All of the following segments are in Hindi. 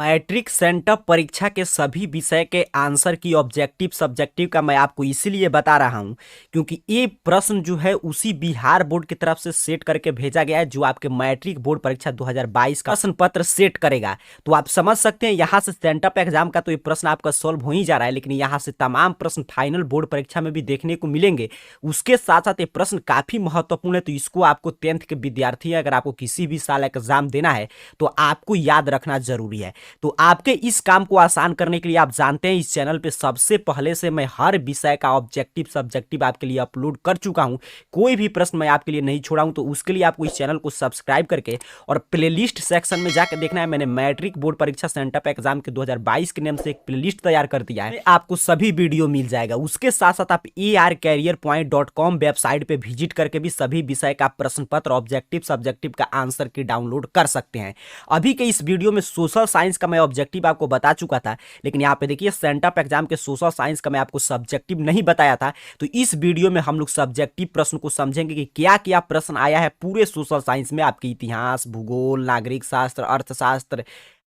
मैट्रिक सेंटअप परीक्षा के सभी विषय के आंसर की ऑब्जेक्टिव सब्जेक्टिव का मैं आपको इसीलिए बता रहा हूं क्योंकि ये प्रश्न जो है उसी बिहार बोर्ड की तरफ से सेट करके भेजा गया है जो आपके मैट्रिक बोर्ड परीक्षा 2022 का प्रश्न पत्र सेट करेगा। तो आप समझ सकते हैं यहाँ से सेंटअप एग्जाम का तो ये प्रश्न आपका सॉल्व हो ही जा रहा है, लेकिन यहाँ से तमाम प्रश्न फाइनल बोर्ड परीक्षा में भी देखने को मिलेंगे। उसके साथ साथ ये प्रश्न काफी महत्वपूर्ण है, तो इसको आपको 10th के विद्यार्थी अगर आपको किसी भी साल एग्जाम देना है तो आपको याद रखना जरूरी है। तो आपके इस काम को आसान करने के लिए आप जानते हैं इस चैनल पे सबसे पहले से मैं हर विषय का ऑब्जेक्टिव सब्जेक्टिव आपके लिए अपलोड कर चुका हूं। कोई भी प्रश्न मैं आपके लिए नहीं छोड़ा हूं, तो उसके लिए आपको इस चैनल को सब्सक्राइब करके और प्लेलिस्ट सेक्शन में जाकर देखना है। मैंने मैट्रिक बोर्ड परीक्षा सेंटअप एग्जाम के 2022 के नाम से एक प्लेलिस्ट तैयार कर दिया है, आपको सभी वीडियो मिल जाएगा। उसके साथ साथ आप arcareerpoint.com वेबसाइट पे विजिट करके भी सभी विषय का प्रश्न पत्र ऑब्जेक्टिव सब्जेक्टिव का आंसर की डाउनलोड कर सकते हैं। अभी के इस वीडियो में सोशल साइंस का मैं ऑब्जेक्टिव आपको बता चुका था, लेकिन यहाँ पे देखिए सेंटअप एग्जाम के सोशल साइंस का मैं आपको सब्जेक्टिव नहीं बताया था। तो इस वीडियो में हम लोग सब्जेक्टिव प्रश्न को समझेंगे कि क्या क्या प्रश्न आया है पूरे सोशल साइंस में। आपके इतिहास, भूगोल, नागरिक शास्त्र, अर्थशास्त्र,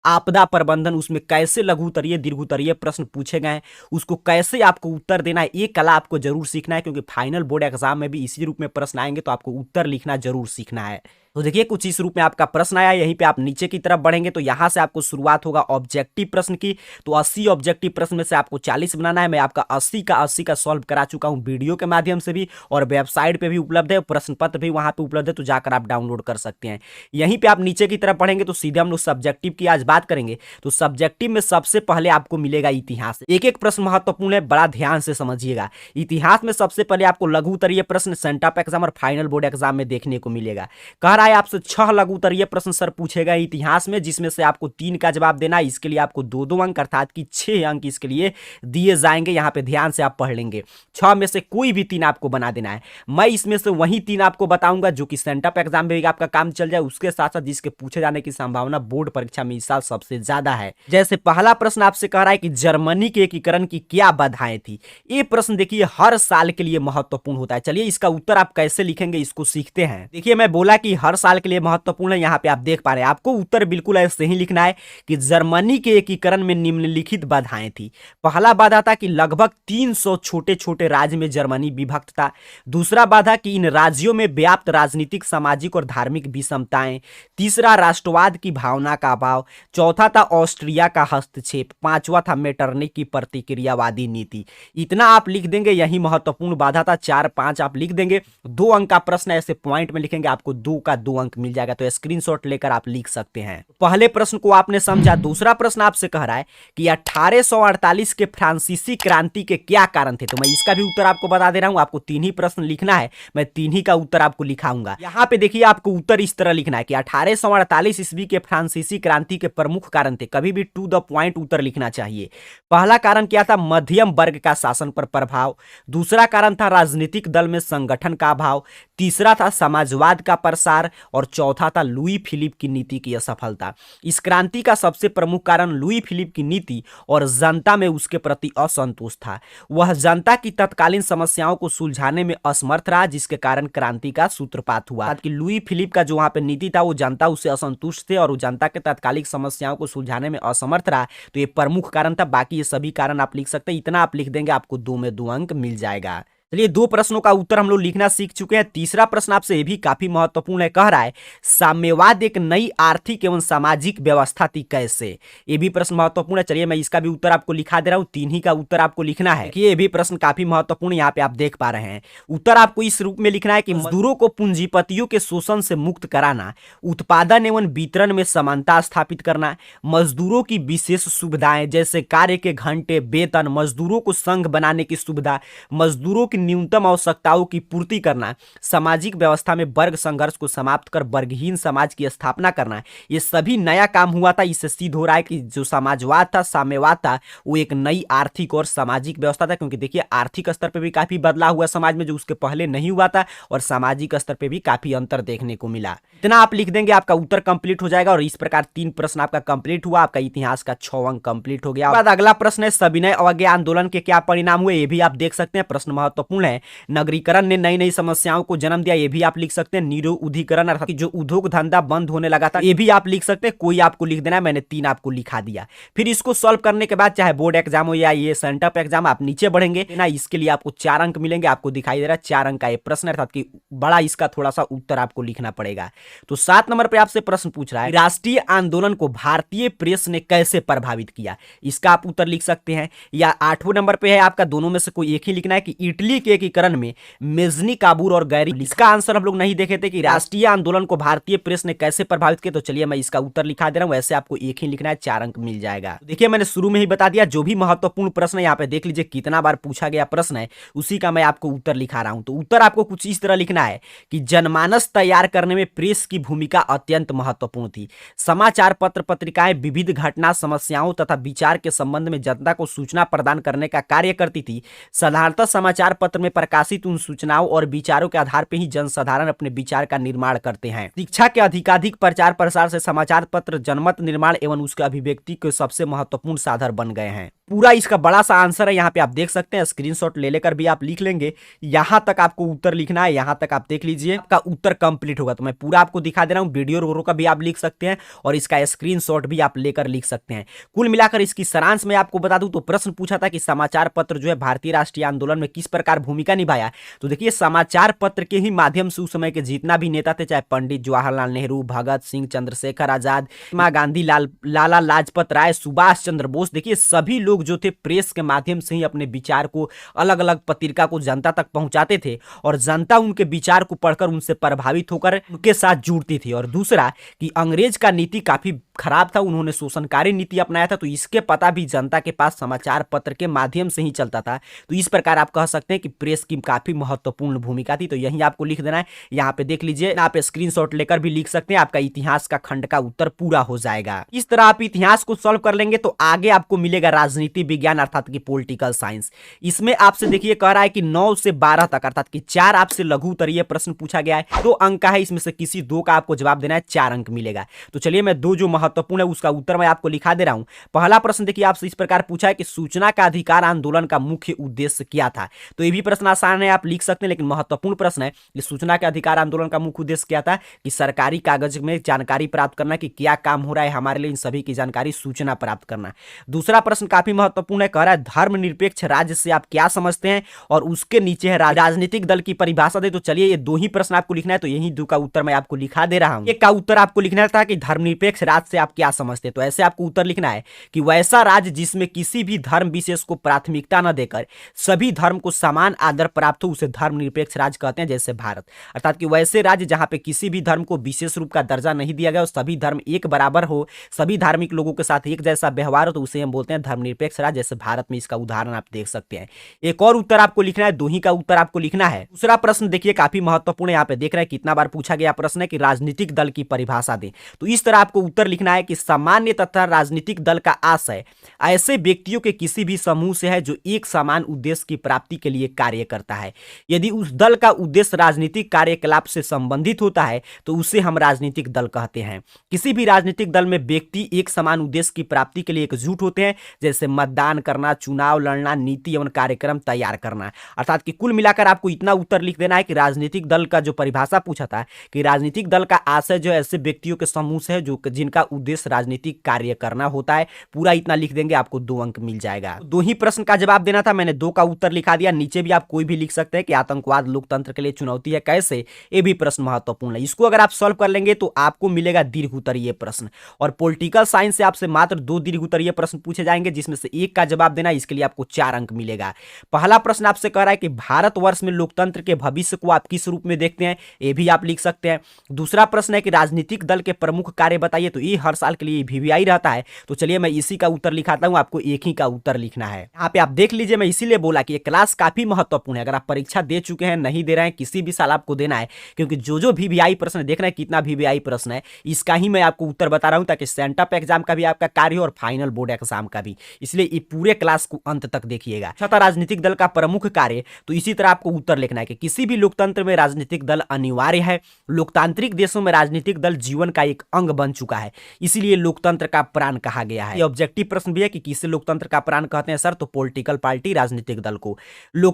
आपदा प्रबंधन, उसमें कैसे लघु उत्तरीय दीर्घ उत्तरीय प्रश्न पूछे गए हैं, उसको कैसे आपको उत्तर देना है, ये कला आपको जरूर सीखना है क्योंकि फाइनल बोर्ड एग्जाम में भी इसी रूप में प्रश्न आएंगे, तो आपको उत्तर लिखना जरूर सीखना है। तो देखिए कुछ इस रूप में आपका प्रश्न आया, यहीं पे आप नीचे की तरफ बढ़ेंगे तो यहां से आपको शुरुआत होगा ऑब्जेक्टिव प्रश्न की। तो 80 ऑब्जेक्टिव प्रश्न में से आपको 40 बनाना है। मैं आपका 80 का सॉल्व करा चुका हूं वीडियो के माध्यम से भी, और वेबसाइट पे भी उपलब्ध है, प्रश्न पत्र भी वहां पे उपलब्ध है, तो जाकर आप डाउनलोड कर सकते हैं। यहीं पे आप नीचे की तरफ पढ़ेंगे तो सीधे हम लोग सब्जेक्टिव की आज बात करेंगे। तो सब्जेक्टिव में सबसे पहले आपको मिलेगा इतिहास। एक एक प्रश्न महत्वपूर्ण है, बड़ा ध्यान से समझिएगा। इतिहास में सबसे पहले आपको लघु उत्तरीय प्रश्न सेंटअप एग्जाम और फाइनल बोर्ड एग्जाम में देखने को मिलेगा। कह रहा है आपसे 6 लघु उत्तरीय प्रश्न सर पूछे गए इतिहास में, जिसमें से आपको 3 का जवाब देना है। इसके लिए आपको 2-2 अंक अर्थात कि 6 अंक इसके लिए दिए जाएंगे। यहाँ पे ध्यान से आप पढ़ लेंगे। 6 में से कोई भी 3 आपको बना देना है। मैं इसमें से वही 3 आपको बताऊंगा जो कि सेंटअप एग्जाम में भी आपका काम चल जाए, उसके साथ साथ जिसके पूछे जाने की संभावना बोर्ड परीक्षा में इस साल सबसे ज्यादा है। जैसे पहला प्रश्न आपसे कह रहा है कि जर्मनी के एकीकरण की क्या बाधाएं थी। ये प्रश्न देखिए हर साल के लिए महत्वपूर्ण होता है। चलिए इसका उत्तर आप कैसे लिखेंगे इसको सीखते हैं। देखिए मैं बोला कि हर साल के लिए महत्वपूर्ण है, यहाँ पे आप देख पा रहे हैं। आपको उत्तर बिल्कुल ऐसे ही लिखना है कि जर्मनी के एकीकरण में निम्नलिखित बाधाएं थी। पहला बाधा था कि लगभग 300 छोटे छोटे राज्य में जर्मनी विभक्त था। दूसरा बाधा कि इन राज्यों में व्याप्त राजनीतिक, सामाजिक और धार्मिक विषमताएं। तीसरा राष्ट्रवाद की भावना का अभाव। चौथा था ऑस्ट्रिया का हस्तक्षेप। पांचवा था मेटरनिक की प्रतिक्रियावादी नीति। इतना आप लिख देंगे, यही महत्वपूर्ण बाधा था। 4-5 आप लिख देंगे। 2 अंक का प्रश्न ऐसे पॉइंट में लिखेंगे, आपको 2 का 2 अंक मिल जाएगा। तो स्क्रीनशॉट लेकर आप लिख सकते हैं। पहले प्रश्न को आपने समझा। दूसरा प्रश्न आपसे कह रहा है कि 1848 के फ्रांसीसी क्रांति के क्या कारण थे। तो मैं इसका भी उत्तर आपको बता दे रहा हूं। आपको 3 ही प्रश्न लिखना है, मैं 3 ही का उत्तर आपको लिखाऊंगा। यहां पे देखिए आपको उत्तर इस तरह लिखना है कि 1848 ईस्वी के फ्रांसीसी क्रांति के प्रमुख कारण थे। कभी भी टू द पॉइंट उत्तर लिखना चाहिए। पहला कारण क्या था? मध्यम वर्ग का शासन पर प्रभाव। दूसरा कारण था राजनीतिक दल में संगठन का अभाव। तीसरा था समाजवाद का प्रसार और चौथा था लुई फिलिप की नीति की असफलता। इस क्रांति का सबसे प्रमुख कारण लुई फिलिप की नीति और जनता में उसके प्रति असंतोष था। वह जनता की तत्कालीन समस्याओं को सुलझाने में असमर्थ रहा, जिसके कारण क्रांति का सूत्रपात हुआ। कि लुई फिलिप का जो वहां पे नीति था वो जनता उससे असंतुष्ट थे और वो जनता के तात्कालिक समस्याओं को सुलझाने में असमर्थ रहा। तो ये प्रमुख कारण था। बाकी ये सभी कारण आप लिख सकते हैं। इतना आप लिख देंगे, आपको 2 में 2 अंक मिल जाएगा। चलिए 2 प्रश्नों का उत्तर हम लोग लिखना सीख चुके हैं। तीसरा प्रश्न आपसे ये भी काफी महत्वपूर्ण है। कह रहा है साम्यवाद एक नई आर्थिक एवं सामाजिक व्यवस्था थी कैसे। ये भी प्रश्न महत्वपूर्ण है। चलिए मैं इसका भी उत्तर आपको लिखा दे रहा हूं। 3 ही का उत्तर आपको लिखना है। ये भी प्रश्न काफी महत्वपूर्ण यहाँ पे आप देख पा रहे हैं। उत्तर आपको इस रूप में लिखना है कि मजदूरों को पूंजीपतियों के शोषण से मुक्त कराना, उत्पादन एवं वितरण में समानता स्थापित करना, मजदूरों की विशेष सुविधाएं जैसे कार्य के घंटे, वेतन, मजदूरों को संघ बनाने की सुविधा, मजदूरों की न्यूनतम आवश्यकताओं की पूर्ति करना, सामाजिक व्यवस्था में वर्ग संघर्ष को समाप्त कर वर्गहीन समाज की स्थापना करना, ये सभी नया काम हुआ था। इससे सिद्ध हो रहा है कि जो समाजवाद था, साम्यवाद था, वो एक नई आर्थिक और सामाजिक व्यवस्था था। क्योंकि देखिए आर्थिक स्तर पर भी काफी बदलाव हुआ समाज में, जो उसके पहले नहीं हुआ था, और सामाजिक स्तर पर भी काफी अंतर देखने को मिला। इतना आप लिख देंगे, आपका उत्तर कंप्लीट हो जाएगा। और इस प्रकार 3 प्रश्न आपका कंप्लीट हुआ। आपका इतिहास का 6 अंक कंप्लीट हो गया। बाद अगला प्रश्न है सविनय अवज्ञा आंदोलन के क्या परिणाम हुए। ये भी आप देख सकते हैं। प्रश्न महत्वपूर्ण महत्वपूर्ण है। नगरीकरण ने नई नई समस्याओं को जन्म दिया, ये भी आप लिख सकते हैं। निरुद्धिकरण अर्थात कि जो उद्योग धंधा बंद होने लगा था, ये भी आप लिख सकते हैं। कोई आपको लिख देना है, मैंने 3 आपको लिखा दिया। फिर इसको सॉल्व करने के बाद चाहे बोर्ड एग्जाम हो या ये सेंटअप एग्जाम, आप नीचे बढ़ेंगे ना, इसके लिए आपको 4 अंक मिलेंगे। आपको दिखाई दे रहा है 4 अंक का ये प्रश्न, अर्थात कि बड़ा इसका थोड़ा सा उत्तर आपको लिखना पड़ेगा। तो 7 नंबर पे आपसे प्रश्न पूछ रहा है, राष्ट्रीय आंदोलन को भारतीय प्रेस ने कैसे प्रभावित किया, इसका आप उत्तर लिख सकते हैं। या 8वें नंबर पे है आपका, दोनों में से कोई एक ही लिखना है कि इटली के एकीकरण में मेजनी काबूर और गैरी, इसका आंसर हम लोग नहीं देखे थे कि राष्ट्रीय आंदोलन को भारतीय प्रेस ने कैसे प्रभावित किया। तो चलिए मैं इसका उत्तर लिखा दे रहा हूं, वैसे आपको एक ही लिखना है, 4 अंक मिल जाएगा। तो देखिए मैंने शुरू में ही बता दिया, जो भी महत्वपूर्ण प्रश्न है यहाँ पे देख लीजिए कितना बार पूछा गया प्रश्न है, उसी का मैं आपको उत्तर लिखा रहा हूं। तो उत्तर आपको कुछ इस तरह लिखना है कि जनमानस तैयार करने में प्रेस की भूमिका अत्यंत महत्वपूर्ण थी। समाचार पत्र पत्रिकाएं विविध घटना, समस्याओं तथा विचार के संबंध में जनता को सूचना प्रदान करने का कार्य करती थी। साधारणतः समाचार पत्र में प्रकाशित उन सूचनाओं और विचारों के आधार पर ही जनसाधारण अपने विचार का निर्माण करते हैं। शिक्षा के अधिकाधिक प्रचार प्रसार से समाचार पत्र जनमत निर्माण एवं उसके अभिव्यक्ति के सबसे महत्वपूर्ण साधन बन गए हैं। पूरा इसका बड़ा सा आंसर है, यहाँ पे आप देख सकते हैं, स्क्रीनशॉट ले लेकर भी आप लिख लेंगे। यहां तक आपको उत्तर लिखना है, यहां तक आप देख लीजिए, आपका उत्तर कंप्लीट होगा। तो मैं पूरा आपको दिखा दे रहा हूं, वीडियो रो का भी आप लिख सकते हैं और इसका स्क्रीनशॉट भी आप लेकर लिख सकते हैं। कुल मिलाकर इसकी सारांश में आपको बता दूं तो प्रश्न पूछा था कि समाचार पत्र जो है भारतीय राष्ट्रीय आंदोलन में किस प्रकार भूमिका निभाया। तो देखिए समाचार पत्र के ही माध्यम से उस समय के जितना भी नेता थे, चाहे पंडित जवाहरलाल नेहरू, भगत सिंह, चंद्रशेखर आजाद, महात्मा गांधी, लाला लाजपत राय, सुभाष चंद्र बोस, देखिए सभी लोग जो थे प्रेस के माध्यम से ही अपने विचार को अलग अलग पत्रिका को जनता तक पहुंचाते थे और जनता उनके विचार को पढ़कर उनसे प्रभावित होकर उनके साथ जुड़ती थी। और दूसरा कि अंग्रेज का नीति काफी खराब था, उन्होंने शोषणकारी नीति अपनाया था, तो इसके पता भी जनता के पास समाचार पत्र के माध्यम से ही चलता था। तो इस प्रकार आप कह सकते हैं कि प्रेस की काफी महत्वपूर्ण भूमिका थी। तो यही आपको लिख देना है, यहाँ पे देख लीजिए, आप स्क्रीनशॉट लेकर भी लिख सकते हैं, आपका इतिहास का खंड का उत्तर पूरा हो जाएगा। इस तरह आप इतिहास को सॉल्व कर लेंगे तो आगे आपको मिलेगा राजनीति विज्ञान अर्थात कि पॉलिटिकल साइंस। इसमें आपसे देखिए कह रहा है कि 9 से 12 तक अर्थात कि 4 आपसे लघु उत्तरीय प्रश्न पूछा गया है। 2 अंक का है, इसमें से किसी 2 का आपको जवाब देना है, 4 अंक मिलेगा। तो चलिए मैं 2 जो महत्वपूर्ण है उसका उत्तर मैं आपको लिखा दे रहा हूं। पहला प्रश्न देखिए आपसे इस प्रकार पूछा है कि सूचना का अधिकार आंदोलन का मुख्य उद्देश्य क्या था। तो ये भी प्रश्न आसान है, आप लिख सकते हैं, लेकिन महत्वपूर्ण प्रश्न है कि सूचना के अधिकार आंदोलन का मुख्य उद्देश्य क्या था, कि सरकारी कागज में जानकारी प्राप्त करना कि क्या काम हो रहा है हमारे लिए, इन सभी की जानकारी सूचना प्राप्त करना। दूसरा प्रश्न काफी महत्वपूर्ण है, कह रहा है धर्मनिरपेक्ष राज्य से आप क्या समझते हैं, और उसके नीचे है राजनीतिक दल की परिभाषा दे। तो चलिए ये 2 ही प्रश्न आपको लिखना है, तो यही 2 का उत्तर मैं आपको लिखा दे रहा हूं। एक का उत्तर आपको लिखना था कि धर्मनिरपेक्ष राज्य से आप क्या समझते हैं। तो ऐसे आपको उत्तर लिखना है कि वैसा राज्य जिसमें किसी भी धर्म विशेष को प्राथमिकता न देकर सभी धर्म को समान आदर प्राप्त हो, उसे धर्मनिरपेक्ष राज्य कहते हैं, जैसे भारत। अर्थात कि वैसे राज्य जहां पे किसी भी धर्म को विशेष रूप का दर्जा नहीं दिया गया और सभी धर्म एक बराबर हो, सभी धार्मिक लोगों के साथ एक जैसा व्यवहार हो, तो उसे हम बोलते हैं धर्मनिरपेक्ष राज्य, जैसे भारत में इसका उदाहरण आप देख सकते हैं। एक और उत्तर आपको लिखना है, 2 ही का उत्तर आपको लिखना है। दूसरा प्रश्न देखिए काफी महत्वपूर्ण है, यहाँ पे देख रहे हैं कितना बार पूछा गया प्रश्न है कि राजनीतिक दल की परिभाषा दें। तो इस तरह आपको उत्तर लिखना है कि सामान्य तथा राजनीतिक दल का आशय ऐसे व्यक्तियों के किसी भी समूह से है जो एक समान उद्देश्य की प्राप्ति के लिए कार्य करता है। यदि उस दल का उद्देश्य राजनीतिक कार्यकलाप से संबंधित होता है तो उसे हम राजनीतिक दल कहते हैं। किसी भी राजनीतिक दल में व्यक्ति एक समान उद्देश्य की प्राप्ति के लिए एकजुट होते हैं, जैसे मतदान करना, चुनाव लड़ना, नीति एवं कार्यक्रम तैयार करना। अर्थात कि कुल मिलाकर आपको इतना उत्तर लिख देना है कि राजनीतिक दल का जो परिभाषा पूछा था कि राजनीतिक दल का आशय जो ऐसे व्यक्तियों के समूह से है जो जिनका उद्देश्य राजनीतिक कार्य करना होता है, पूरा इतना लिख देंगे, आपको 2 अंक मिल जाएगा। 2 ही प्रश्न का जवाब देना था, मैंने 2 का उत्तर लिखा दिया। नीचे भी आप कोई भी लिख सकते हैं कि आतंकवाद लोकतंत्र के लिए चुनौती है कैसे, ये भी प्रश्न महत्वपूर्ण है। इसको अगर आप सॉल्व कर लेंगे तो आपको मिलेगा दीर्घ उत्तरीय प्रश्न। और पॉलिटिकल साइंस से आपसे मात्र 2 दीर्घ उत्तरीय प्रश्न पूछे जाएंगे, जिसमें से 1 का जवाब देना, इसके लिए आपको 4 अंक मिलेगा। पहला प्रश्न आपसे कह रहा है कि भारतवर्ष में लोकतंत्र के भविष्य को आप किस रूप में देखते हैं, ये भी आप लिख सकते हैं। दूसरा प्रश्न है कि राजनीतिक दल के प्रमुख कार्य बताइए, तो ये हर साल के लिए VVI रहता है। तो चलिए मैं इसी का उत्तर लिखाता हूं, आपको 1 ही का उत्तर लिखना है। यहाँ पे आप देख लीजिए, मैं इसीलिए बोला कि ये क्लास काफी महत्वपूर्ण है। अगर आप परीक्षा दे चुके हैं, नहीं दे रहे हैं, किसी भी साल आपको देना है, क्योंकि जो VVI प्रश्न देख रहे हैं कितना VVI प्रश्न है, इसका ही मैं आपको उत्तर बता रहा हूं, ताकि सेंटअप एग्जाम का भी आपका कार्य हो और फाइनल बोर्ड एग्जाम का भी। इसलिए ये पूरे क्लास को अंत तक देखिएगा। छठा, राजनीतिक दल का प्रमुख कार्य, तो इसी तरह आपको उत्तर लिखना है कि किसी भी लोकतंत्र में राजनीतिक दल अनिवार्य है। लोकतांत्रिक देशों में राजनीतिक दल जीवन का एक अंग बन चुका है, इसीलिए लोकतंत्र का प्राण कहा गया है। ये ऑब्जेक्टिव प्रश्न भी है कि किसे लोकतंत्र का प्राण कहते हैं सर, तो पॉलिटिकल पार्टी, राजनीतिक दल को।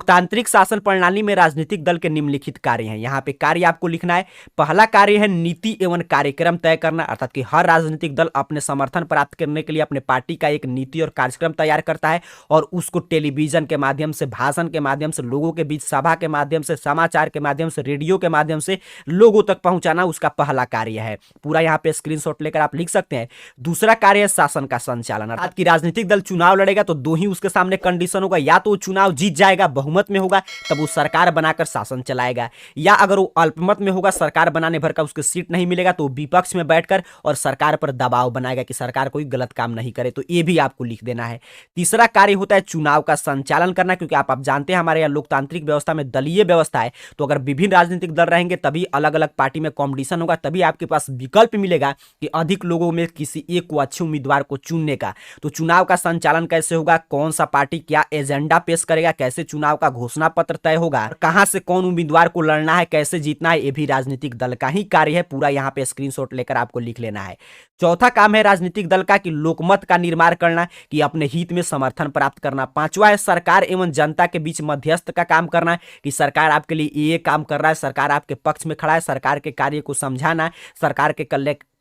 लोकतांत्रिक शासन प्रणाली में राजनीतिक दल के निम्नलिखित कार्य हैं। यहाँ पे कार्य आपको लिखना है। पहला कार्य है नीति एवं कार्यक्रम तय करना, अर्थात कि हर राजनीतिक दल अपने समर्थन प्राप्त करने के लिए अपने पार्टी का एक नीति और कार्यक्रम तैयार करता है और उसको टेलीविजन के माध्यम से, भाषण के माध्यम से, लोगों के बीच सभा के माध्यम से, समाचार के माध्यम से, रेडियो के माध्यम से लोगों तक पहुंचाना उसका पहला कार्य है। पूरा यहाँ पे स्क्रीनशॉट लेकर आप लिख सकते हैं। दूसरा कार्य है शासन का संचालन, अर्थात कि राजनीतिक दल चुनाव लड़ेगा तो दो ही उसके सामने कंडीशन होगा, या तो चुनाव जीत जाएगा, बहुमत में होगा, तब वो सरकार बनाकर शासन चलाएगा, या अगर वो अल्पमत में होगा, सरकार बनाने भर का उसके सीट नहीं मिलेगा, तो विपक्ष में बैठकर और सरकार पर दबाव बनाएगा कि सरकार कोई गलत काम नहीं करे। तो ये भी आपको लिख देना है। तीसरा कार्य होता है चुनाव का संचालन करना, क्योंकि आप जानते हैं हमारे यहाँ लोकतांत्रिक व्यवस्था में दलीय व्यवस्था है, तो अगर विभिन्न राजनीतिक दल रहेंगे तभी अलग अलग पार्टी में कॉम्पिटिशन होगा, तभी आपके पास विकल्प मिलेगा कि अधिक लोगों में किसी एक को अच्छे उम्मीदवार को चुनने का। तो चुनाव का संचालन कैसे होगा, कौन सा पार्टी क्या एजेंडा पेश करेगा, कैसे चुनाव का घोषणा पत्र तय होगा, कहां से कौन उम्मीदवार को लड़ना है, कैसे जीतना है, ये भी राजनीतिक दल का ही कार्य है। पूरा यहाँ पे स्क्रीनशॉट लेकर आपको लिख लेना है। चौथा काम है राजनीतिक दल का कि लोकमत का निर्माण करना, कि अपने हित में समर्थन प्राप्त करना। पांचवा है सरकार एवं जनता के बीच मध्यस्थ का काम करना, कि सरकार आपके लिए ये काम कर रहा है, सरकार आपके पक्ष में खड़ा है, सरकार के कार्य को समझाना, सरकार के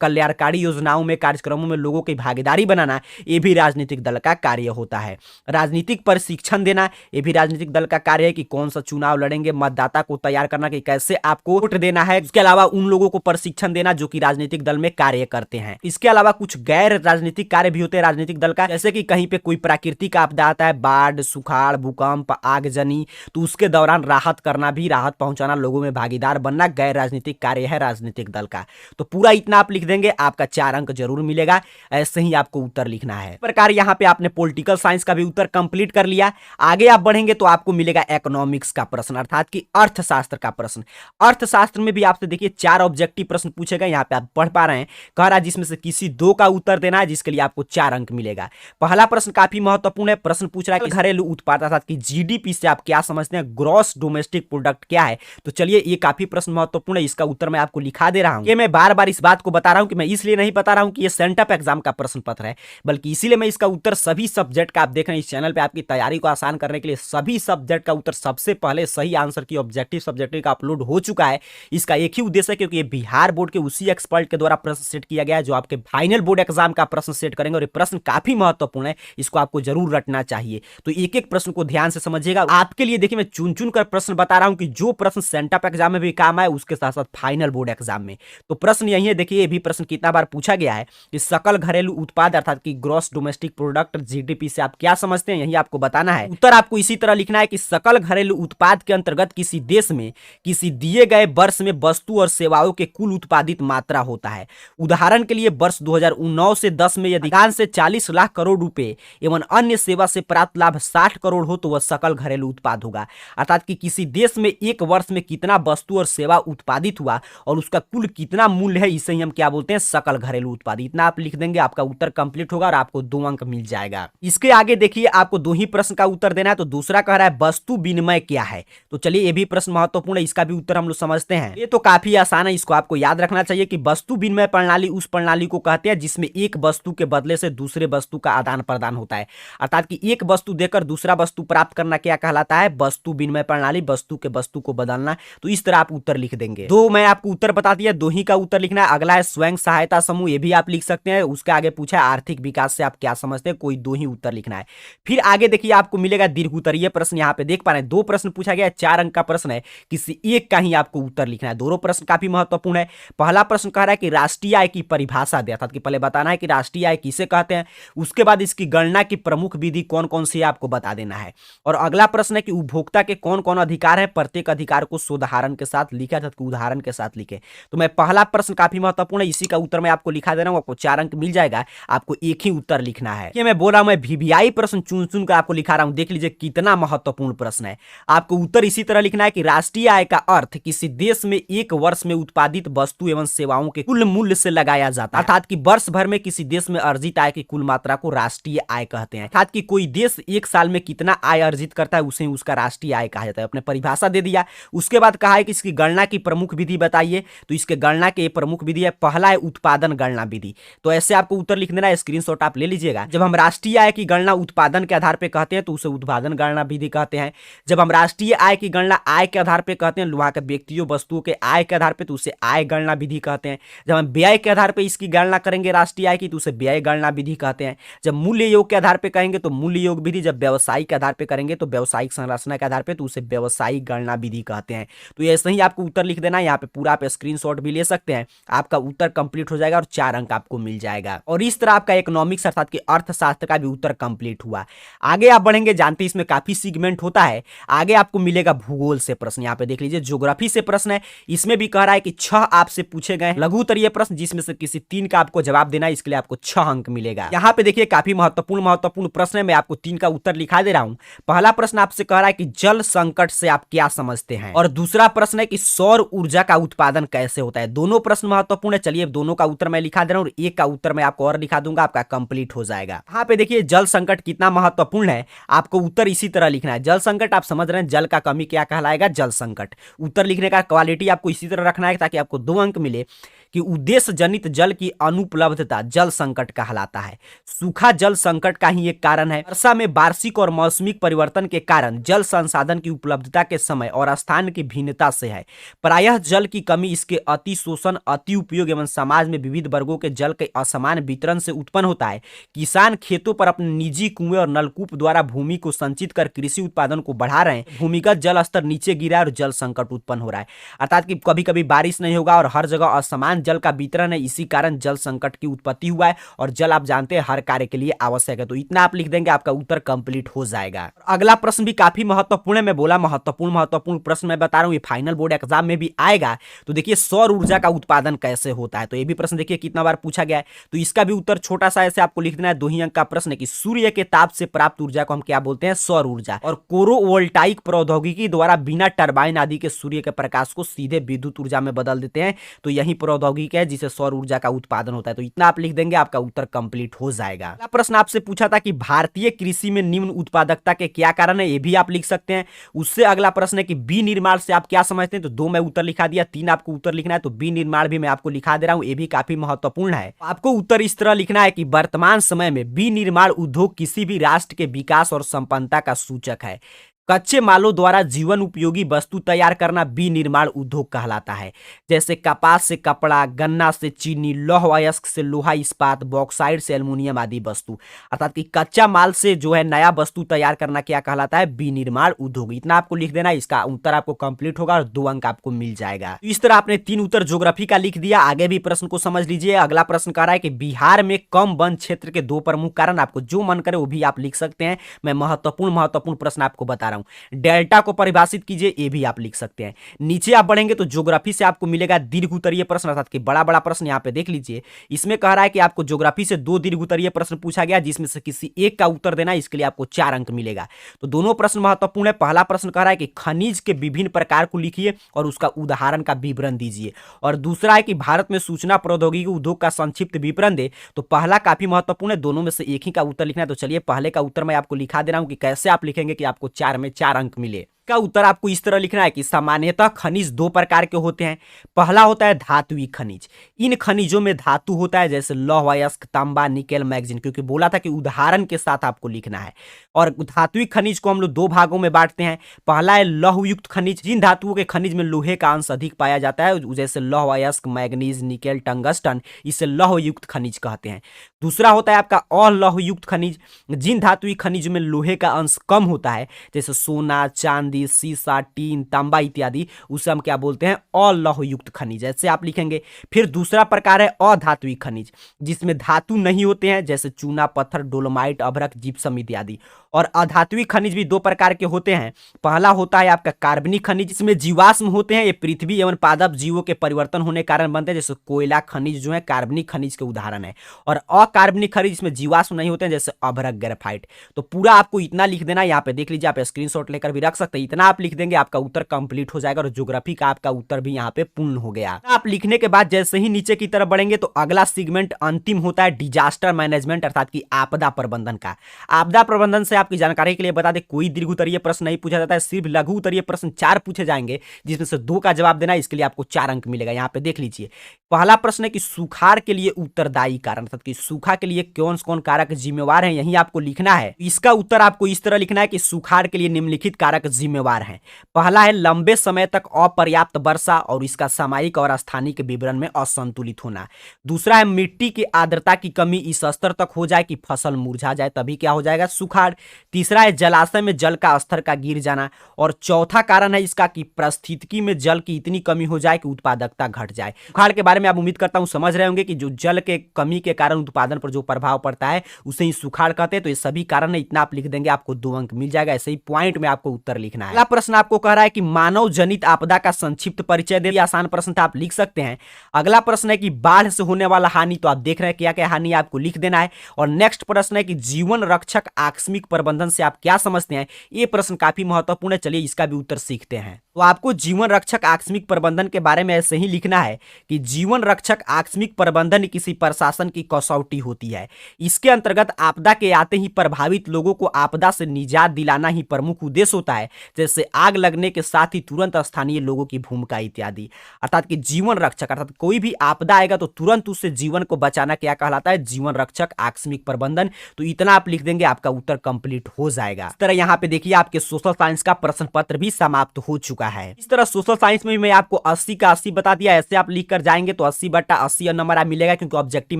कल्याणकारी योजनाओं में, कार्यक्रमों में लोगों की भागीदारी बनाना, ये भी राजनीतिक दल का कार्य होता है। राजनीतिक प्रशिक्षण देना, ये भी राजनीतिक दल का कार्य है, कि कौन सा चुनाव लड़ेंगे, मतदाता को तैयार करना कि कैसे आपको वोट देना है। इसके अलावा उन लोगों को प्रशिक्षण देना जो कि राजनीतिक दल में कार्य करते हैं। इसके अलावा कुछ गैर राजनीतिक कार्य भी होते हैं राजनीतिक दल का, जैसे कि कहीं पे कोई प्राकृतिक आपदा आता है, बाढ़, सुखाड़, भूकंप, आगजनी, तो उसके दौरान राहत करना भी, राहत पहुंचाना, लोगों में भागीदार बनना गैर राजनीतिक कार्य है राजनीतिक दल का। तो पूरा इतना आप लिख देंगे, आपका 4 अंक जरूर मिलेगा। ऐसे ही आपको उत्तर लिखना है। इस प्रकार यहाँ पे आपने पॉलिटिकल साइंस का भी उत्तर कंप्लीट कर लिया। आगे आप बढ़ेंगे तो आपको मिलेगा इकोनॉमिक्स का प्रश्न, अर्थात कि अर्थशास्त्र का प्रश्न। अर्थशास्त्र में भी आपसे देखिए 4 ऑब्जेक्टिव प्रश्न पूछेगा, यहाँ पे आप पढ़ पा रहे हैं, कह रहा है जिसमें से किसी 2 का उत्तर देना है, जिसके लिए आपको 4 अंक मिलेगा। पहला प्रश्न काफी महत्वपूर्ण है। प्रश्न पूछ रहा है कि घरेलू उत्पाद अर्थात कि जीडीपी से आप क्या समझते हैं, ग्रॉस डोमेस्टिक प्रोडक्ट क्या है। तो चलिए ये काफी प्रश्न महत्वपूर्ण है, इसका उत्तर मैं आपको लिखा दे रहा हूं। ये मैं बार बार इस बात को बता रहा हूं कि मैं इसलिए नहीं बता रहा हूं कि ये सेंटअप एग्जाम का प्रश्न पत्र है, बल्कि इसीलिए मैं इसका उत्तर सभी सब्जेक्ट का, आप देख रहे हैं इस चैनल पे आपकी तैयारी को आसान करने के लिए सभी सब्जेक्ट का उत्तर सबसे पहले सही आंसर की ऑब्जेक्टिव सब्जेक्टिव का अपलोड हो चुका है। इसका एक ही उद्देश्य है, क्योंकि ये बिहार बोर्ड के उसी एक्सपर्ट के द्वारा प्रश्न सेट किया गया है जो आपके फाइनल बोर्ड एग्जाम का प्रश्न सेट करेंगे, और ये प्रश्न काफी महत्वपूर्ण है, इसको आपको जरूर रटना चाहिए। तो एक एक प्रश्न को ध्यान से समझिएगा। आपके लिए देखिए मैं चुन चुन कर प्रश्न बता रहा हूं कि जो प्रश्न सेंटअप एग्जाम में भी काम आए, उसके साथ साथ फाइनल बोर्ड एग्जाम में। तो प्रश्न यही है, देखिए ये भी प्रश्न कितना बार पूछा गया है कि सकल घरेलू उत्पाद अर्थात कि ग्रॉस डोमेस्टिक प्रोडक्ट जीडीपी से आप क्या समझते हैं, यही आपको बताना है। उत्तर आपको इसी तरह लिखना है कि सकल घरेलू उत्पाद के अंतर्गत किसी देश में किसी दिए गए वर्ष में वस्तु और सेवाओं के कुल उत्पादित मात्रा होता है। उदाहरण के लिए वर्ष 2009 से 10 में यदि खान से 40 लाख करोड़ रुपए एवं अन्य सेवा से प्राप्त लाभ 60 करोड़ हो तो वह सकल घरेलू उत्पाद होगा। अर्थात कि किसी देश में एक वर्ष में कितना वस्तु और सेवा उत्पादित हुआ और उसका कुल कितना मूल्य है, इसे ही हम क्या बोलते हैं, सकल घरेलू उत्पाद। इतना आप लिख देंगे, आपका उत्तर कंप्लीट होगा और आपको 2 अंक मिल जाएगा। इसके आगे देखिए आपको 2 ही प्रश्न का उत्तर देना है। तो दूसरा कह रहा है वस्तु विनिमय क्या है। तो चलिए ये भी प्रश्न महत्वपूर्ण है, इसका भी उत्तर हम लोग समझते हैं। ये तो काफी आसान है, इसको आपको याद रखना चाहिए कि वस्तु विनिमय प्रणाली उस प्रणाली को कहते हैं जिसमें एक वस्तु के बदले से दूसरे वस्तु का आदान प्रदान होता है। अर्थात कि एक वस्तु देकर दूसरा वस्तु प्राप्त करना क्या कहलाता है, वस्तु विनिमय प्रणाली, वस्तु के वस्तु को बदलना। तो इस तरह आप उत्तर लिख देंगे। 2 मैं आपको उत्तर बता दिया, 2 ही का उत्तर लिखना है। अगला है स्वयं सहायता समूह, ये भी आप लिख सकते हैं। उसके आगे पूछा आर्थिक विकास से आप क्या समझते हैं, कोई 2 ही उत्तर लिखना है। फिर आगे देखिए आपको मिलेगा दीर्घ उत्तरीय प्रश्न। यहाँ पे देख पा रहे हैं 2 प्रश्न पूछा गया है, 4 अंक का प्रश्न है, किसी एक का ही आपको उत्तर लिखना है। दोनों प्रश्न काफी महत्वपूर्ण है। पहला प्रश्न कह रहा है कि राष्ट्रीय आय की परिभाषा दे, अर्थात कि पहले बताना है कि राष्ट्रीय आय किसे कहते हैं, उसके बाद इसकी गणना की प्रमुख विधि कौन कौन सी है आपको बता देना है। और अगला प्रश्न है कि उपभोक्ता के कौन कौन अधिकार है, प्रत्येक अधिकार को उदाहरण के साथ लिखे, अर्थात उदाहरण के साथ लिखे। तो मैं पहला प्रश्न काफी महत्वपूर्ण है, इसी का उत्तर मैं आपको लिखा दे रहा हूं, आपको 4 अंक मिल जाएगा। आपको एक ही उत्तर लिखना है। ये मैं बोल रहा हूं, मैं वीवीआई प्रश्न चुन चुन कर आपको लिखा रहा हूं, देख लीजिए कितना महत्वपूर्ण प्रश्न है। आपको उत्तर इसी तरह लिखना है कि राष्ट्रीय आय का अर्थ किसी देश में एक वर्ष में उत्पादित वस्तु एवं सेवाओं के कुल मूल्य से लगाया जाता होता है, अर्थात कि वर्ष भर में किसी देश में अर्जित आय की कुल मात्रा को राष्ट्रीय आय कहते हैं। अर्थात कि कोई देश एक साल में कितना आय अर्जित करता है उसे उसका राष्ट्रीय आय कहा जाता है। अपने परिभाषा दे दिया। उसके बाद कहा है कि इसकी गणना की प्रमुख विधि बताइए, तो इसके गणना की प्रमुख विधि है, पहला है उत्पादन गणना विधि। तो ऐसे आपको उत्तर लिख देना है, स्क्रीनशॉट आप ले लीजिएगा। जब हम राष्ट्रीय आय की गणना उत्पादन के आधार पर कहते हैं तो उसे उत्पादन गणना विधि कहते हैं। जब हम राष्ट्रीय आय की गणना आय के आधार पर कहते हैं, वहां के व्यक्तियों वस्तुओं के आय के आधार पर, तो उसे आय गणना विधि कहते हैं। जब हम व्यय के आधार पर इसकी गणना करेंगे राष्ट्रीय आय की तो उसे व्यय गणना विधि कहते हैं। जब मूल्य योग के आधार पर कहेंगे तो मूल्य योग विधि, जब व्यवसायिक के आधार पर करेंगे तो व्यवसायिक संरचना के आधार पर तो उसे व्यवसायिक गणना विधि कहते हैं। तो ऐसे ही आपको उत्तर लिख देना है। यहाँ पे पूरा आप स्क्रीनशॉट भी ले सकते हैं। आपका उत्तर कंप्लीट हो जाएगा और 4 अंक आपको मिल जाएगा। और इस तरह आपका इकोनॉमिक्स अर्थात कि अर्थशास्त्र का भी उत्तर कंप्लीट हुआ। आगे आप बढ़ेंगे, जानते हैं इसमें काफी सेगमेंट होता है। आगे आपको मिलेगा भूगोल से प्रश्न। यहाँ पे देख लीजिए ज्योग्राफी से प्रश्न है। इसमें भी कह रहा है कि 6 आपसे पूछे गए लघु उत्तरीय प्रश्न, जिसमें से किसी 3 का आपको जवाब देना है। इसके लिए आपको 6 अंक मिलेगा। यहाँ पे देखिए काफी महत्वपूर्ण प्रश्न है। मैं आपको 3 का उत्तर लिखा दे रहा हूं। पहला प्रश्न आपसे कह रहा है कि जल संकट से आप क्या समझते हैं, और दूसरा प्रश्न है कि सौर ऊर्जा का उत्पादन कैसे होता है। दोनों प्रश्न महत्वपूर्ण है। चलिए दोनों का उत्तर मैं लिखा दे रहा हूं और एक का उत्तर मैं आपको और लिखा दूंगा, आपका कंप्लीट हो जाएगा। यहाँ पे देखिए जल संकट कितना महत्वपूर्ण है। आपको उत्तर इसी तरह लिखना है। जल संकट आप समझ रहे हैं, जल का कमी क्या कहलाएगा, जल संकट। उत्तर लिखने का क्वालिटी आपको इसी तरह रखना है ताकि आपको 2 अंक मिले। कि उद्देश्य जनित जल की अनुपलब्धता जल संकट कहलाता है। सूखा जल संकट का ही एक कारण है। वर्षा में वार्षिक और मौसमिक परिवर्तन के कारण जल संसाधन की उपलब्धता के समय और स्थान की भिन्नता से है। प्रायः जल की कमी इसके अति शोषण, अति उपयोग एवं समाज में विविध वर्गों के जल के असमान वितरण से उत्पन्न होता है। किसान खेतों पर अपने निजी कुएं और नलकूप द्वारा भूमि को संचित कर कृषि उत्पादन को बढ़ा रहे हैं। भूमिगत जल स्तर नीचे गिरा है और जल संकट उत्पन्न हो रहा है। अर्थात कि कभी कभी बारिश नहीं होगा और हर जगह असमान जल का वितरण है। इसी कारण जल संकट की उत्पत्ति हुआ है। और जल आप जानते हैं हर कार्य के लिए आवश्यक है। तो इतना आप लिख देंगे, आपका उत्तर कंप्लीट हो जाएगा। अगला प्रश्न भी काफी महत्वपूर्ण है। मैं बोला महत्वपूर्ण प्रश्न मैं बता रहा हूं, ये फाइनल बोर्ड एग्जाम में भी आएगा। तो देखिए सौर ऊर्जा का उत्पादन कैसे होता है। तो ये भी प्रश्न देखिए कितना बार पूछा गया है। तो इसका भी उत्तर छोटा सा ऐसे आपको लिख देना है। 2 ही अंक का प्रश्न है कि सूर्य के ताप से प्राप्त ऊर्जा को हम क्या बोलते हैं, सौर ऊर्जा। और कोरोवोल्टाइक प्रौद्योगिकी द्वारा बिना टरबाइन आदि के सूर्य के प्रकाश को सीधे विद्युत ऊर्जा में बदल देते हैं। तो यही प्रौद्योगिकी है जिसे सौर ऊर्जा का उत्पादन होता है। तो इतना आप लिख देंगे, आपका उत्तर कंप्लीट हो जाएगा। अगला प्रश्न आपसे पूछा था कि भारतीय कृषि में निम्न उत्पादकता के क्या कारण है, ये भी आप लिख सकते हैं। उससे अगला प्रश्न है कि विनिर्माण से आप क्या समझते हैं। तो 2 मैं उत्तर लिखा दिया, 3 आपको उत्तर लिखना है। तो विनिर्माण भी मैं आपको लिखा दे रहा हूं, ये भी काफी महत्वपूर्ण है। आपको उत्तर इस तरह लिखना है कि वर्तमान समय में विनिर्माण उद्योग किसी भी राष्ट्र के विकास और संपन्नता का सूचक है। कच्चे मालों द्वारा जीवन उपयोगी वस्तु तैयार करना विनिर्माण उद्योग कहलाता है। जैसे कपास से कपड़ा, गन्ना से चीनी, लौह अयस्क से लोहा इस्पात, बॉक्साइट से एल्युमिनियम आदि वस्तु। अर्थात कि कच्चा माल से जो है नया वस्तु तैयार करना क्या कहलाता है, विनिर्माण उद्योग। इतना आपको लिख देना, इसका उत्तर आपको कंप्लीट होगा और 2 अंक आपको मिल जाएगा। इस तरह आपने 3 उत्तर ज्योग्राफी का लिख दिया। आगे भी प्रश्न को समझ लीजिए। अगला प्रश्न कह रहा है कि बिहार में कम वन क्षेत्र के 2 प्रमुख कारण। आपको जो मन करे वो भी आप लिख सकते हैं। मैं महत्वपूर्ण प्रश्न आपको बता रहा हूं। डेल्टा को परिभाषित कीजिए, ये भी आप लिख सकते हैं। नीचे आप बढ़ेंगे तो ज्योग्राफी से आपको मिलेगा दीर्घ उत्तरीय प्रश्न, अर्थात कि बड़ा प्रश्न। यहां पे देख लीजिए, इसमें कह रहा है कि आपको ज्योग्राफी से 2 दीर्घ उत्तरीय प्रश्न पूछा गया, जिसमें से किसी एक का उत्तर देना है। इसके लिए आपको 4 अंक मिलेगा। तो दोनों प्रश्न महत्वपूर्ण है। पहला प्रश्न कह रहा है कि खनिज के विभिन्न प्रकार को लिखिए और उसका उदाहरण का विवरण दीजिए। और दूसरा है कि भारत में सूचना प्रौद्योगिकी उद्योग का संक्षिप्त विवरण दे। तो पहला काफी महत्वपूर्ण है, दोनों में से एक ही का उत्तर लिखना है। तो चलिए पहले का उत्तर मैं आपको लिखा दे रहा हूं कि कैसे आप लिखेंगे कि आपको 4 में 4 अंक मिले। का उत्तर आपको इस तरह लिखना है कि सामान्यतः खनिज 2 प्रकार के होते हैं। पहला होता है धात्विक खनिज। इन खनिजों में धातु होता है, जैसे लौह अयस्क, तांबा, निकेल, मैग्नीज। क्योंकि बोला था कि उदाहरण के साथ आपको लिखना है। और धात्विक खनिज को हम लोग 2 भागों में बांटते हैं। पहला है लौहयुक्त खनिज। जिन धातुओं के खनिज में लोहे का अंश अधिक पाया जाता है, जैसे लौह अयस्क, मैग्नीज, निकेल, टंगस्टन, इसे लौहयुक्त खनिज कहते हैं। दूसरा होता है आपका अलौहयुक्त खनिज। जिन धात्विक खनिज में लोहे का अंश कम होता है, जैसे सोना, चांदी, सीसा, टीन, तांबा इत्यादि, उसे हम क्या बोलते हैं, अलौहयुक्त खनिज। ऐसे आप लिखेंगे। फिर दूसरा प्रकार है अधात्विक खनिज, जिसमें धातु नहीं होते हैं, जैसे चूना, पत्थर, डोलोमाइट, अभ्रक, जिप्सम इत्यादि। और अधात्विक खनिज भी 2 प्रकार के होते हैं। पहला होता है आपका कार्बनिक खनिज, जिसमें जीवाश्म होते हैं। ये पृथ्वी एवं पादप जीवों के परिवर्तन होने के कारण बनते हैं, जैसे कोयला खनिज जो है कार्बनिक खनिज के उदाहरण है। और अकार्बनिक खनिज, जिसमें जीवाश्म नहीं होते हैं, जैसे अभ्रक, ग्रेफाइट। तो पूरा आपको इतना लिख देना। यहाँ पे देख लीजिए, आप स्क्रीनशॉट लेकर भी रख सकते हैं। इतना आप लिख देंगे, आपका उत्तर कंप्लीट हो जाएगा और ज्योग्राफी का आपका उत्तर भी यहाँ पे पूर्ण हो गया। आप लिखने के बाद जैसे ही नीचे की तरफ बढ़ेंगे तो अगला सेगमेंट अंतिम होता है डिजास्टर मैनेजमेंट अर्थात कि आपदा प्रबंधन का। आपदा प्रबंधन से आपकी जानकारी के लिए बता दें, कोई दीर्घ उत्तरीय प्रश्न नहीं पूछा जाता है, सिर्फ लघु उत्तरीय प्रश्न 4 पूछे जाएंगे, जिसमें से 2 का जवाब देना है। इसके लिए आपको 4 अंक मिलेगा। यहाँ पे देख लीजिए, पहला प्रश्न है कि सुखाड़ के लिए उत्तरदायी कारण अर्थात कि सूखा के लिए कौन कौन कारक जिम्मेवार हैं, यही आपको लिखना है। इसका उत्तर आपको इस तरह लिखना है कि सुखाड़ के लिए निम्नलिखित कारक जिम्मेवार हैं। पहला है लंबे समय तक अपर्याप्त वर्षा और इसका सामयिक और स्थानिक विवरण में असंतुलित होना। दूसरा है मिट्टी की आर्द्रता की कमी इस स्तर तक हो जाए कि फसल मुरझा जाए, तभी क्या हो जाएगा, सुखाड़। तीसरा है जलाशय में जल का स्तर का गिर जाना। और चौथा कारण है इसका कि पारिस्थितिकी में जल की इतनी कमी हो जाए कि उत्पादकता घट जाए। सुखाड़ के बारे में आप उम्मीद करता हूं समझ रहे होंगे कि जो जल के कमी के कारण उत्पादन पर जो प्रभाव पड़ता है उसे ही सुखाड़ कहते हैं। तो ये सभी कारण है, इतना आप लिख देंगे, आपको 2 अंक मिल जाएगा। ऐसे ही पॉइंट में आपको उत्तर लिखना है। अगला प्रश्न आपको कह रहा है कि मानव जनित आपदा का संक्षिप्त परिचय दे। आसान प्रश्न था, आप लिख सकते हैं। अगला प्रश्न है कि बाढ़ से होने वाला हानि, तो आप देख रहे हैं क्या क्या हानि आपको लिख देना है। और नेक्स्ट प्रश्न है कि जीवन रक्षक आकस्मिक प्रबंधन से आप क्या समझते हैं। ये प्रश्न काफी महत्वपूर्ण है, चलिए इसका भी उत्तर सीखते हैं। तो आपको जीवन रक्षक आकस्मिक प्रबंधन के बारे में ऐसे ही लिखना है कि जीवन रक्षक आकस्मिक प्रबंधन किसी प्रशासन की कसौटी होती है। इसके अंतर्गत आपदा के आते ही प्रभावित लोगों को आपदा से निजात दिलाना ही प्रमुख उद्देश्य होता है, जैसे आग लगने के साथ ही तुरंत स्थानीय लोगों की भूमिका इत्यादि। अर्थात कि जीवन रक्षक अर्थात कोई भी आपदा आएगा तो तुरंत उससे जीवन को बचाना क्या कहलाता है, जीवन रक्षक आकस्मिक प्रबंधन। तो इतना आप लिख देंगे, आपका उत्तर कंप्लीट हो जाएगा। इस तरह यहाँ पे देखिए आपके सोशल साइंस का प्रश्न पत्र भी समाप्त हो चुका है। इस तरह सोशल साइंस में भी मैं आपको 80 का 80 बता दिया। ऐसे आप लिख कर जाएंगे तो 80/80 नंबर आप मिलेगा, क्योंकि ऑब्जेक्टिव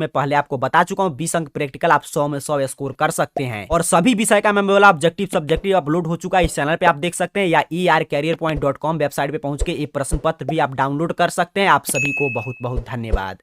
में पहले आपको बता चुका हूं। 20 अंक प्रैक्टिकल आप 100 में 100 स्कोर कर सकते हैं। और सभी विषय का मैं बोला ऑब्जेक्टिव सब्जेक्टिव अपलोड हो चुका है, इस चैनल पे आप देख सकते हैं, या ercareerpoint.com वेबसाइट पे पहुंच के ये प्रश्न पत्र भी आप डाउनलोड कर सकते हैं। आप सभी को बहुत बहुत धन्यवाद।